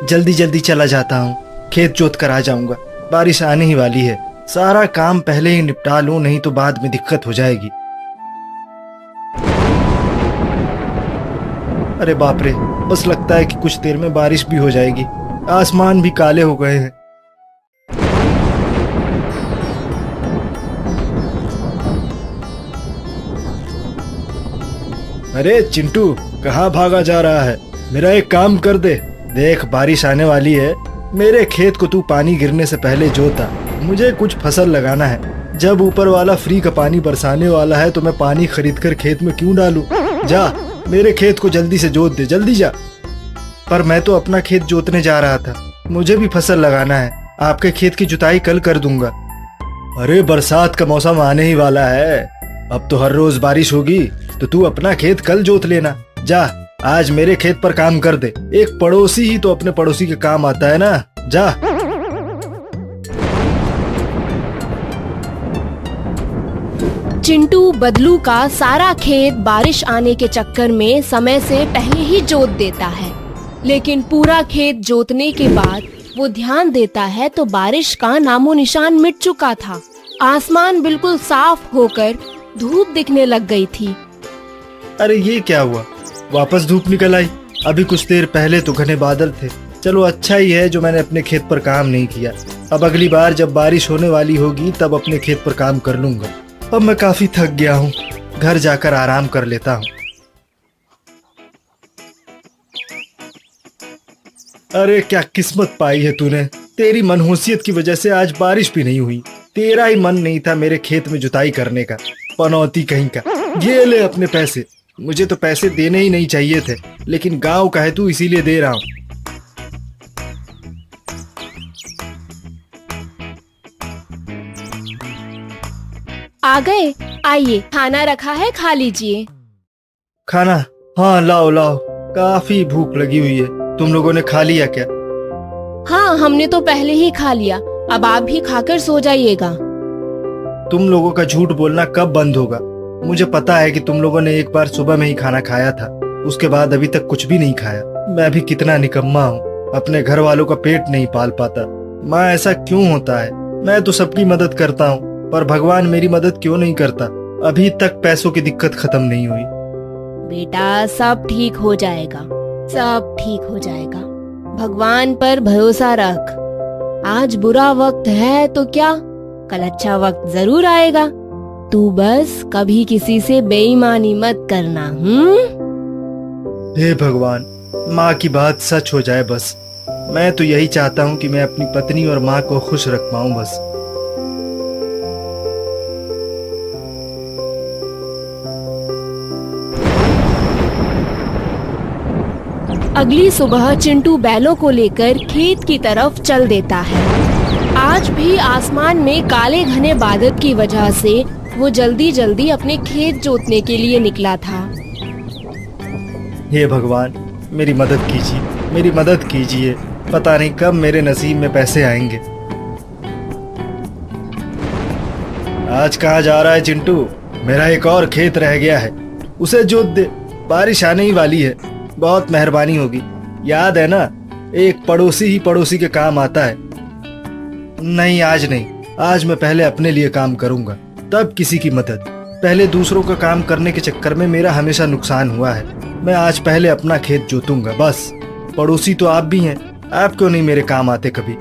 जल्दी जल्दी चला जाता हूँ, खेत जोत कर आ जाऊंगा। बारिश आने ही वाली है, सारा काम पहले ही निपटा लूं, नहीं तो बाद में दिक्कत हो जाएगी। अरे बाप रे, बस लगता है कि कुछ देर में बारिश भी हो जाएगी। आसमान भी काले हो गए हैं। अरे चिंटू, कहाँ भागा जा रहा है? मेरा एक काम कर दे। देख, बारिश आने वाली है, मेरे खेत को तू पानी गिरने से पहले जोता। मुझे कुछ फसल लगाना है। जब ऊपर वाला फ्री का पानी बरसाने वाला है तो मैं पानी खरीद कर खेत में क्यों डालूं? जा, मेरे खेत को जल्दी से जोत दे, जल्दी जा। पर मैं तो अपना खेत जोतने जा रहा था, मुझे भी फसल लगाना है। आपके खेत की जुताई कल कर दूंगा। अरे बरसात का मौसम आने ही वाला है, अब तो हर रोज बारिश होगी, तो तू अपना खेत कल जोत लेना। जा, आज मेरे खेत पर काम कर दे। एक पड़ोसी ही तो अपने पड़ोसी के काम आता है ना। जा। चिंटू बदलू का सारा खेत बारिश आने के चक्कर में समय से पहले ही जोत देता है, लेकिन पूरा खेत जोतने के बाद वो ध्यान देता है तो बारिश का नामो निशान मिट चुका था। आसमान बिल्कुल साफ होकर धूप दिखने लग गई थी। अरे ये क्या हुआ? वापस धूप निकल आई। अभी कुछ देर पहले तो घने बादल थे। चलो अच्छा ही है जो मैंने अपने खेत पर काम नहीं किया। अब अगली बार जब बारिश होने वाली होगी तब अपने खेत पर काम कर लूंगा। अब मैं काफी थक गया हूँ, घर जाकर आराम कर लेता हूँ। अरे क्या किस्मत पाई है तूने। तेरी मनहूसियत की वजह से आज बारिश भी नहीं हुई। तेरा ही मन नहीं था मेरे खेत में जुताई करने का, पनौती कहीं का। ये ले अपने पैसे। मुझे तो पैसे देने ही नहीं चाहिए थे, लेकिन गांव का है तू, इसीलिए दे रहा हूँ। आ गए? आइए, खाना रखा है, खा लीजिए। खाना? हाँ लाओ लाओ, काफी भूख लगी हुई है। तुम लोगों ने खा लिया क्या? हाँ, हमने तो पहले ही खा लिया। अब आप भी खाकर सो जाइएगा। तुम लोगों का झूठ बोलना कब बंद होगा? मुझे पता है कि तुम लोगों ने एक बार सुबह में ही खाना खाया था, उसके बाद अभी तक कुछ भी नहीं खाया। मैं भी कितना निकम्मा हूँ, अपने घर वालों का पेट नहीं पाल पाता। माँ, ऐसा क्यों होता है? मैं तो सबकी मदद करता हूँ, पर भगवान मेरी मदद क्यों नहीं करता? अभी तक पैसों की दिक्कत खत्म नहीं हुई। बेटा, सब ठीक हो जाएगा, सब ठीक हो जाएगा। भगवान पर भरोसा रख। आज बुरा वक्त है तो क्या, कल अच्छा वक्त जरूर आएगा। तू बस कभी किसी से बेईमानी मत करना। हे भगवान, माँ की बात सच हो जाए बस। मैं तो यही चाहता हूँ कि मैं अपनी पत्नी और माँ को खुश रख पाऊँ बस। अगली सुबह चिंटू बैलों को लेकर खेत की तरफ चल देता है। आज भी आसमान में काले घने बादल की वजह से वो जल्दी जल्दी अपने खेत जोतने के लिए निकला था। हे भगवान, मेरी मदद कीजिए, मेरी मदद कीजिए। पता नहीं कब मेरे नसीब में पैसे आएंगे। आज कहाँ जा रहा है चिंटू? मेरा एक और खेत रह गया है, उसे जोत दे। बारिश आने ही वाली है, बहुत मेहरबानी होगी। याद है ना, एक पड़ोसी ही पड़ोसी के काम आता है। नहीं, आज नहीं। आज मैं पहले अपने लिए काम करूंगा, तब किसी की मदद। पहले दूसरों का काम करने के चक्कर में मेरा हमेशा नुकसान हुआ है। मैं आज पहले अपना खेत जोतूंगा बस। पड़ोसी तो आप भी हैं, आप क्यों नहीं मेरे काम आते कभी?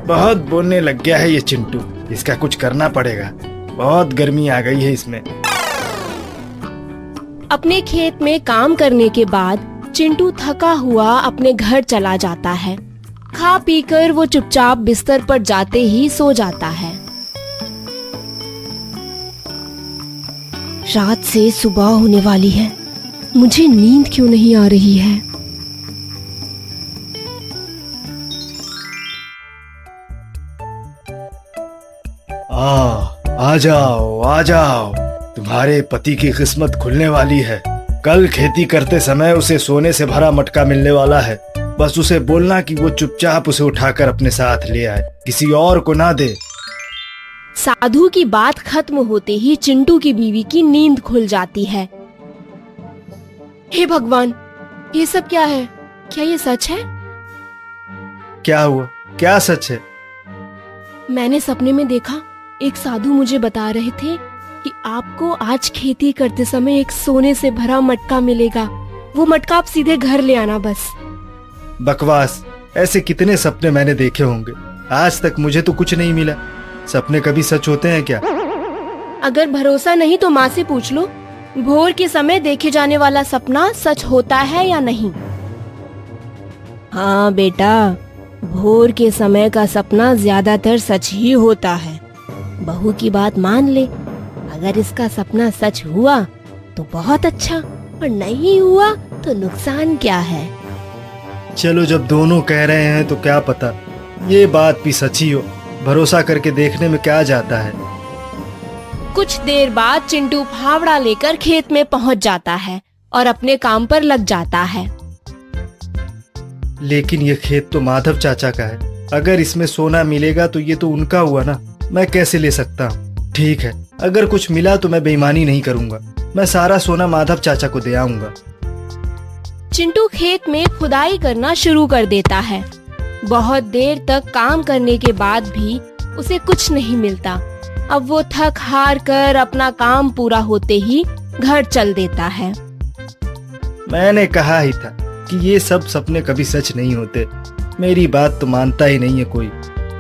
बहुत बोलने लग गया है ये चिंटू, इसका कुछ करना पड़ेगा। बहुत गर्मी आ गई है इसमें। अपने खेत में काम करने के बाद चिंटू थका हुआ अपने घर चला जाता है। खा पीकर वो चुपचाप बिस्तर पर जाते ही सो जाता है। रात से सुबह होने वाली है, मुझे नींद क्यों नहीं आ रही है? आ जाओ, आ जाओ। तुम्हारे पति की किस्मत खुलने वाली है। कल खेती करते समय उसे सोने से भरा मटका मिलने वाला है। बस उसे बोलना कि वो चुपचाप उसे उठाकर अपने साथ ले आए, किसी और को ना दे। साधु की बात खत्म होते ही चिंटू की बीवी की नींद खुल जाती है। हे भगवान, ये सब क्या है? क्या ये सच है? क्या हुआ? क्या सच है? मैंने सपने में देखा, एक साधु मुझे बता रहे थे कि आपको आज खेती करते समय एक सोने से भरा मटका मिलेगा। वो मटका आप सीधे घर ले आना बस। बकवास। ऐसे कितने सपने मैंने देखे होंगे, आज तक मुझे तो कुछ नहीं मिला। सपने कभी सच होते हैं क्या? अगर भरोसा नहीं तो माँ से पूछ लो, भोर के समय देखे जाने वाला सपना सच होता है या नहीं? हाँ बेटा, भोर के समय का सपना ज्यादातर सच ही होता है। बहू की बात मान ले, अगर इसका सपना सच हुआ तो बहुत अच्छा, और नहीं हुआ तो नुकसान क्या है? चलो, जब दोनों कह रहे हैं तो क्या पता ये बात भी सच्ची हो। भरोसा करके देखने में क्या जाता है। कुछ देर बाद चिंटू फावड़ा लेकर खेत में पहुंच जाता है और अपने काम पर लग जाता है। लेकिन ये खेत तो माधव चाचा का है। अगर इसमें सोना मिलेगा तो ये तो उनका हुआ ना, मैं कैसे ले सकता हूँ? ठीक है, अगर कुछ मिला तो मैं बेईमानी नहीं करूंगा। मैं सारा सोना माधव चाचा को दे आऊंगा। चिंटू खेत में खुदाई करना शुरू कर देता है। बहुत देर तक काम करने के बाद भी उसे कुछ नहीं मिलता। अब वो थक हार कर अपना काम पूरा होते ही घर चल देता है। मैंने कहा ही था कि ये सब सपने कभी सच नहीं होते। मेरी बात तो मानता ही नहीं है कोई।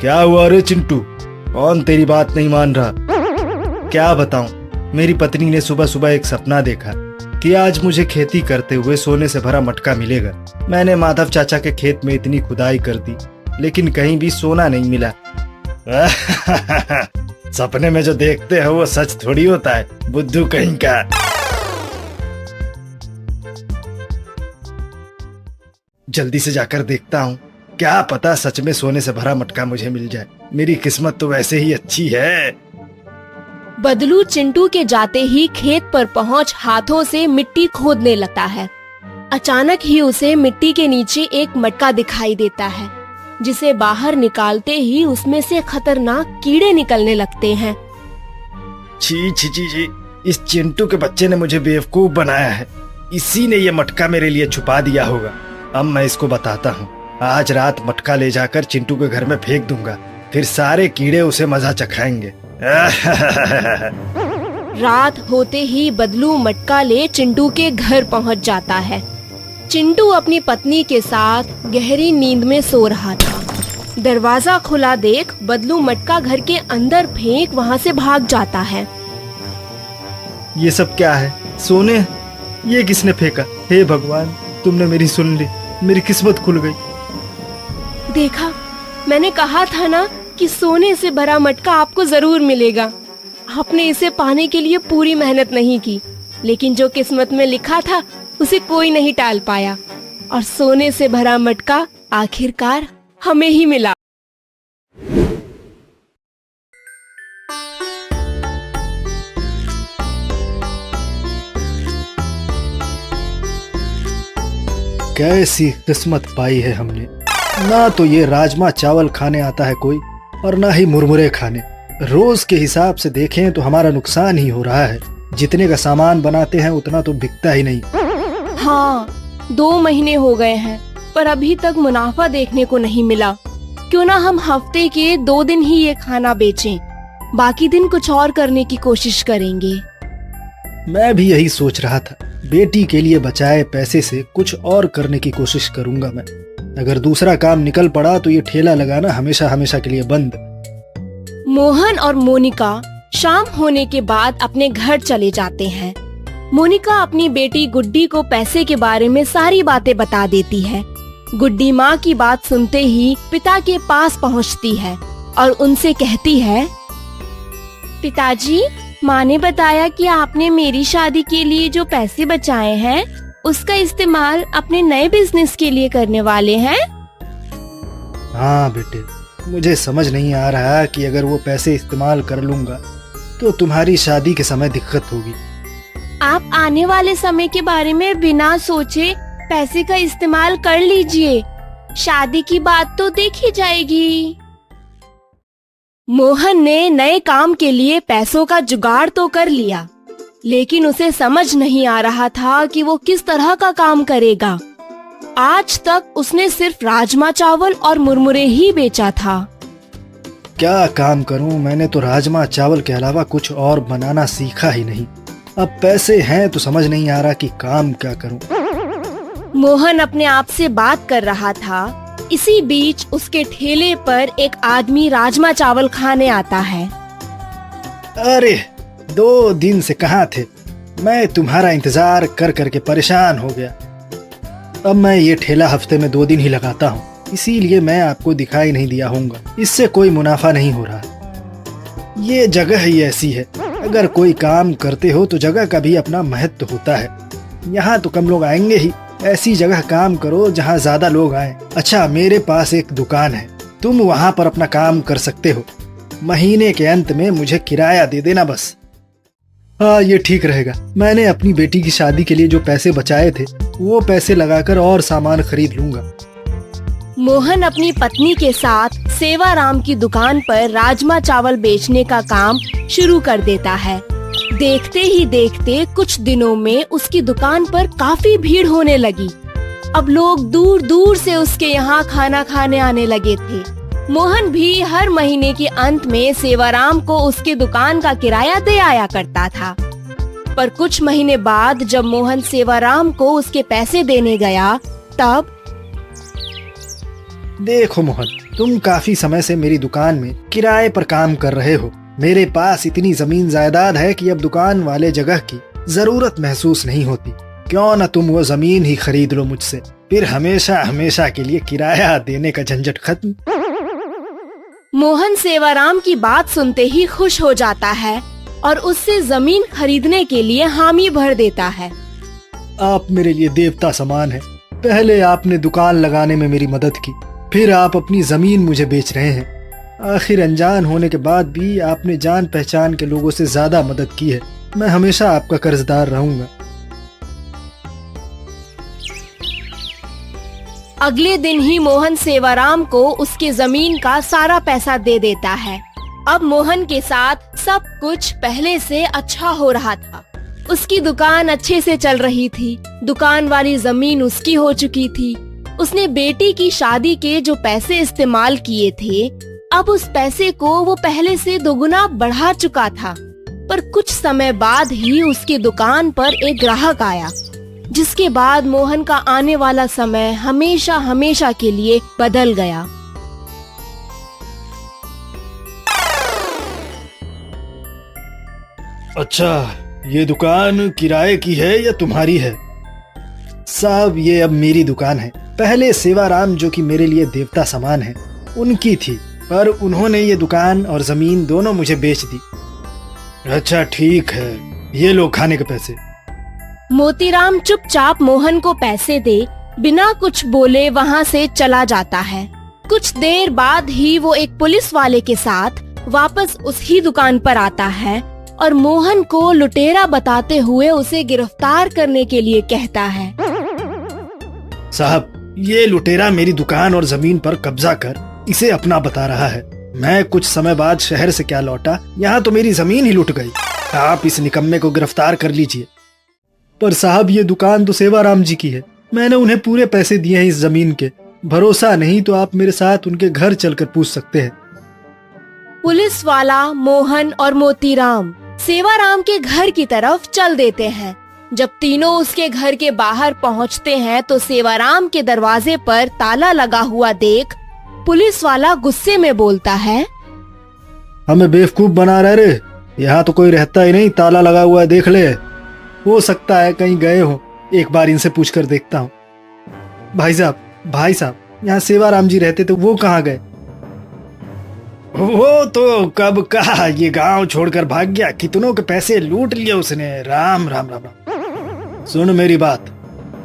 क्या हुआ रे चिंटू, कौन तेरी बात नहीं मान रहा? क्या बताऊं, मेरी पत्नी ने सुबह सुबह एक सपना देखा कि आज मुझे खेती करते हुए सोने से भरा मटका मिलेगा। मैंने माधव चाचा के खेत में इतनी खुदाई कर दी, लेकिन कहीं भी सोना नहीं मिला। सपने में जो देखते हो वो सच थोड़ी होता है, बुद्धू कहीं का। जल्दी से जाकर देखता हूँ, क्या पता सच में सोने से भरा मटका मुझे मिल जाए। मेरी किस्मत तो वैसे ही अच्छी है। बदलू चिंटू के जाते ही खेत पर पहुंच हाथों से मिट्टी खोदने लगता है। अचानक ही उसे मिट्टी के नीचे एक मटका दिखाई देता है, जिसे बाहर निकालते ही उसमें से खतरनाक कीड़े निकलने लगते हैं। छी छी छी छी, इस चिंटू के बच्चे ने मुझे बेवकूफ बनाया है। इसी ने ये मटका मेरे लिए छुपा दिया होगा। अब मैं इसको बताता हूँ। आज रात मटका ले जाकर चिंटू के घर में फेंक दूंगा, फिर सारे कीड़े उसे मजा चखाएंगे। रात होते ही बदलू मटका ले चिंटू के घर पहुंच जाता है। चिंटू अपनी पत्नी के साथ गहरी नींद में सो रहा था। दरवाजा खुला देख बदलू मटका घर के अंदर फेंक वहां से भाग जाता है। ये सब क्या है? सोने? ये किसने फेंका? हे भगवान, तुमने मेरी सुन ली, मेरी किस्मत खुल गई। देखा, मैंने कहा था ना कि सोने से भरा मटका आपको जरूर मिलेगा। आपने इसे पाने के लिए पूरी मेहनत नहीं की, लेकिन जो किस्मत में लिखा था उसे कोई नहीं टाल पाया, और सोने से भरा मटका आखिरकार हमें ही मिला। कैसी किस्मत पाई है हमने। ना तो ये राजमा चावल खाने आता है कोई, और ना ही मुरमुरे खाने। रोज के हिसाब से देखें तो हमारा नुकसान ही हो रहा है। जितने का सामान बनाते हैं उतना तो बिकता ही नहीं। हाँ, 2 महीने हो गए हैं, पर अभी तक मुनाफा देखने को नहीं मिला। क्यों ना हम हफ्ते के 2 दिन ही ये खाना बेचें, बाकी दिन कुछ और करने की कोशिश करेंगे। मैं भी यही सोच रहा था। बेटी के लिए बचाए पैसे से कुछ और करने की कोशिश करूंगा मैं। अगर दूसरा काम निकल पड़ा तो ये ठेला लगाना हमेशा हमेशा के लिए बंद। मोहन और मोनिका शाम होने के बाद अपने घर चले जाते हैं। मोनिका अपनी बेटी गुड्डी को पैसे के बारे में सारी बातें बता देती है। गुड्डी माँ की बात सुनते ही पिता के पास पहुँचती है और उनसे कहती है, पिताजी, माँ ने बताया कि आपने मेरी शादी के लिए जो पैसे बचाए हैं उसका इस्तेमाल अपने नए बिजनेस के लिए करने वाले हैं। हाँ बेटे, मुझे समझ नहीं आ रहा कि अगर वो पैसे इस्तेमाल कर लूंगा तो तुम्हारी शादी के समय दिक्कत होगी। आप आने वाले समय के बारे में बिना सोचे पैसे का इस्तेमाल कर लीजिए, शादी की बात तो देखी जाएगी। मोहन ने नए काम के लिए पैसों का जुगाड़ तो कर लिया, लेकिन उसे समझ नहीं आ रहा था कि वो किस तरह का काम करेगा। आज तक उसने सिर्फ राजमा चावल और मुरमुरे ही बेचा था। क्या काम करूं, मैंने तो राजमा चावल के अलावा कुछ और बनाना सीखा ही नहीं। अब पैसे हैं तो समझ नहीं आ रहा कि काम क्या करूं। मोहन अपने आप से बात कर रहा था। इसी बीच उसके ठेले पर एक आदमी राजमा चावल खाने आता है। अरे 2 दिन से कहाँ थे, मैं तुम्हारा इंतजार कर करके परेशान हो गया। अब मैं ये ठेला हफ्ते में 2 दिन ही लगाता हूँ, इसीलिए मैं आपको दिखाई नहीं दिया होऊंगा। इससे कोई मुनाफा नहीं हो रहा। ये जगह ही ऐसी है, अगर कोई काम करते हो तो जगह का भी अपना महत्व होता है। यहाँ तो कम लोग आएंगे ही, ऐसी जगह काम करो जहाँ ज्यादा लोग आए। अच्छा, मेरे पास एक दुकान है, तुम वहाँ पर अपना काम कर सकते हो। महीने के अंत में मुझे किराया दे देना बस। हाँ, ये ठीक रहेगा। मैंने अपनी बेटी की शादी के लिए जो पैसे बचाए थे वो पैसे लगाकर और सामान खरीद लूंगा। मोहन अपनी पत्नी के साथ सेवाराम की दुकान पर राजमा चावल बेचने का काम शुरू कर देता है। देखते ही देखते कुछ दिनों में उसकी दुकान पर काफी भीड़ होने लगी। अब लोग दूर दूर से उसके यहाँ खाना खाने आने लगे थे। मोहन भी हर महीने के अंत में सेवाराम को उसकी दुकान का किराया दे आया करता था। पर कुछ महीने बाद जब मोहन सेवाराम को उसके पैसे देने गया, तब देखो मोहन, तुम काफी समय से मेरी दुकान में किराए पर काम कर रहे हो। मेरे पास इतनी जमीन जायदाद है कि अब दुकान वाले जगह की जरूरत महसूस नहीं होती। क्यों न तुम वो जमीन ही खरीद लो मुझसे, फिर हमेशा हमेशा के लिए किराया देने का झंझट खत्म। मोहन सेवाराम की बात सुनते ही खुश हो जाता है और उससे जमीन खरीदने के लिए हामी भर देता है। आप मेरे लिए देवता समान हैं। पहले आपने दुकान लगाने में मेरी मदद की, फिर आप अपनी जमीन मुझे बेच रहे हैं। आखिर अनजान होने के बाद भी आपने जान पहचान के लोगों से ज्यादा मदद की है। मैं हमेशा आपका कर्जदार रहूंगा। अगले दिन ही मोहन सेवाराम को उसके जमीन का सारा पैसा दे देता है। अब मोहन के साथ सब कुछ पहले से अच्छा हो रहा था। उसकी दुकान अच्छे से चल रही थी। दुकान वाली जमीन उसकी हो चुकी थी। उसने बेटी की शादी के जो पैसे इस्तेमाल किए थे, अब उस पैसे को वो पहले से दोगुना बढ़ा चुका था। पर कुछ समय बाद ही उसकी दुकान पर एक ग्राहक आया, जिसके बाद मोहन का आने वाला समय हमेशा हमेशा के लिए बदल गया। अच्छा, ये दुकान किराए की है या तुम्हारी है? साहब, ये अब मेरी दुकान है। पहले सेवाराम, जो कि मेरे लिए देवता समान है, उनकी थी, पर उन्होंने ये दुकान और जमीन दोनों मुझे बेच दी। अच्छा ठीक है, ये लो खाने के पैसे। मोतीराम चुपचाप मोहन को पैसे दे बिना कुछ बोले वहाँ से चला जाता है। कुछ देर बाद ही वो एक पुलिस वाले के साथ वापस उसी दुकान पर आता है और मोहन को लुटेरा बताते हुए उसे गिरफ्तार करने के लिए कहता है। साहब, ये लुटेरा मेरी दुकान और जमीन पर कब्जा कर इसे अपना बता रहा है। मैं कुछ समय बाद शहर से क्या लौटा, यहाँ तो मेरी जमीन ही लुट गई। आप इस निकम्मे को गिरफ्तार कर लीजिए। पर साहब, ये दुकान तो सेवाराम जी की है। मैंने उन्हें पूरे पैसे दिए हैं इस जमीन के। भरोसा नहीं तो आप मेरे साथ उनके घर चलकर पूछ सकते हैं। पुलिस वाला मोहन और मोतीराम सेवाराम के घर की तरफ चल देते हैं। जब तीनों उसके घर के बाहर पहुंचते हैं तो सेवाराम के दरवाजे पर ताला लगा हुआ देख पुलिस वाला गुस्से में बोलता है, हमें बेवकूफ बना रहे रे, यहाँ तो कोई रहता ही नहीं, ताला लगा हुआ है, देख ले। हो सकता है कहीं गए हो, एक बार इनसे पूछ कर देखता हूँ। भाई साहब, यहाँ सेवाराम जी रहते थे, वो कहाँ गए? वो तो कब कहा ये गांव छोड़कर भाग गया। कितनों के पैसे लूट लिए उसने। राम राम राम राम। सुन मेरी बात,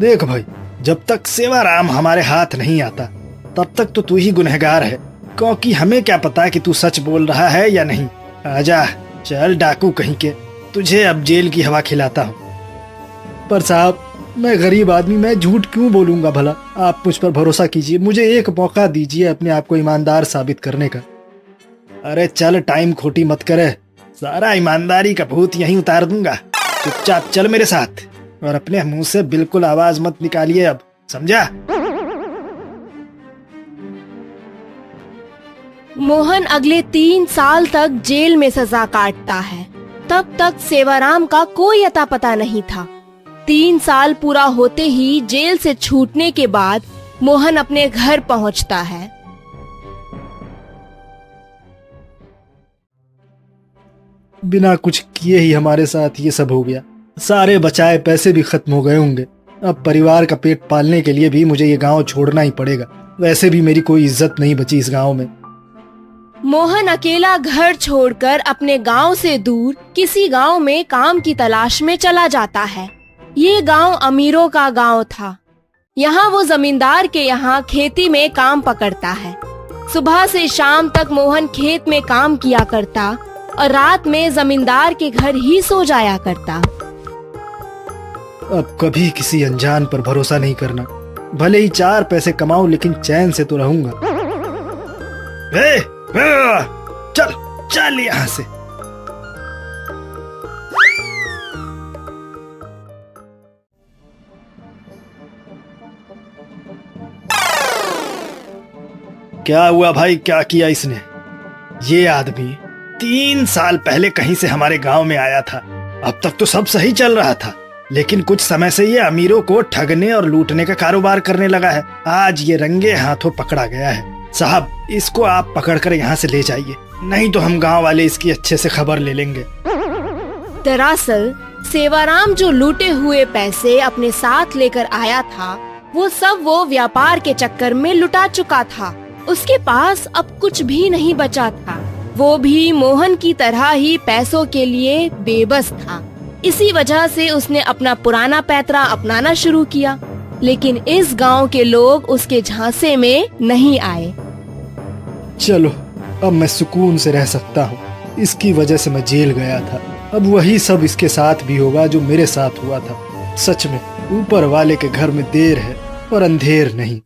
देख भाई, जब तक सेवाराम हमारे हाथ नहीं आता तब तक तो तू ही गुनहगार है, क्योंकि हमें क्या पता कि तू सच बोल रहा है या नहीं। आजा, चल डाकू कहीं के, तुझे अब जेल की हवा खिलाता हूँ। पर साहब, मैं गरीब आदमी, मैं झूठ क्यों बोलूंगा भला? आप मुझ पर भरोसा कीजिए, मुझे एक मौका दीजिए अपने आप को ईमानदार साबित करने का। अरे चल, टाइम खोटी मत करे, सारा ईमानदारी का भूत यहीं उतार दूंगा। चुपचाप चल मेरे साथ और अपने मुंह से बिल्कुल आवाज मत निकालिए अब, समझा? मोहन अगले 3 साल तक जेल में सजा काटता है। तब तक सेवाराम का कोई अता पता नहीं था। 3 साल पूरा होते ही जेल से छूटने के बाद मोहन अपने घर पहुंचता है। बिना कुछ किए ही हमारे साथ ये सब हो गया। सारे बचाए पैसे भी खत्म हो गए होंगे। अब परिवार का पेट पालने के लिए भी मुझे ये गांव छोड़ना ही पड़ेगा। वैसे भी मेरी कोई इज्जत नहीं बची इस गांव में। मोहन अकेला घर छोड़कर अपने गांव से दूर किसी गांव में काम की तलाश में चला जाता है। ये गांव अमीरों का गांव था। यहाँ वो जमींदार के यहाँ खेती में काम पकड़ता है। सुबह से शाम तक मोहन खेत में काम किया करता और रात में जमींदार के घर ही सो जाया करता। अब कभी किसी अनजान पर भरोसा नहीं करना। भले ही 4 पैसे कमाऊं लेकिन चैन से तो रहूंगा। चल चल यहाँ से। क्या हुआ भाई, क्या किया इसने? ये आदमी 3 साल पहले कहीं से हमारे गांव में आया था। अब तक तो सब सही चल रहा था, लेकिन कुछ समय से ये अमीरों को ठगने और लूटने का कारोबार करने लगा है। आज ये रंगे हाथों पकड़ा गया है। साहब, इसको आप पकड़कर यहाँ से ले जाइए, नहीं तो हम गांव वाले इसकी अच्छे से खबर ले लेंगे। दरअसल सेवाराम जो लूटे हुए पैसे अपने साथ लेकर आया था, वो सब वो व्यापार के चक्कर में लुटा चुका था। उसके पास अब कुछ भी नहीं बचा था। वो भी मोहन की तरह ही पैसों के लिए बेबस था। इसी वजह से उसने अपना पुराना पैतरा अपनाना शुरू किया, लेकिन इस गांव के लोग उसके झांसे में नहीं आए। चलो, अब मैं सुकून से रह सकता हूँ। इसकी वजह से मैं जेल गया था। अब वही सब इसके साथ भी होगा जो मेरे साथ हुआ था। सच में ऊपर वाले के घर में देर है और अंधेर नहीं।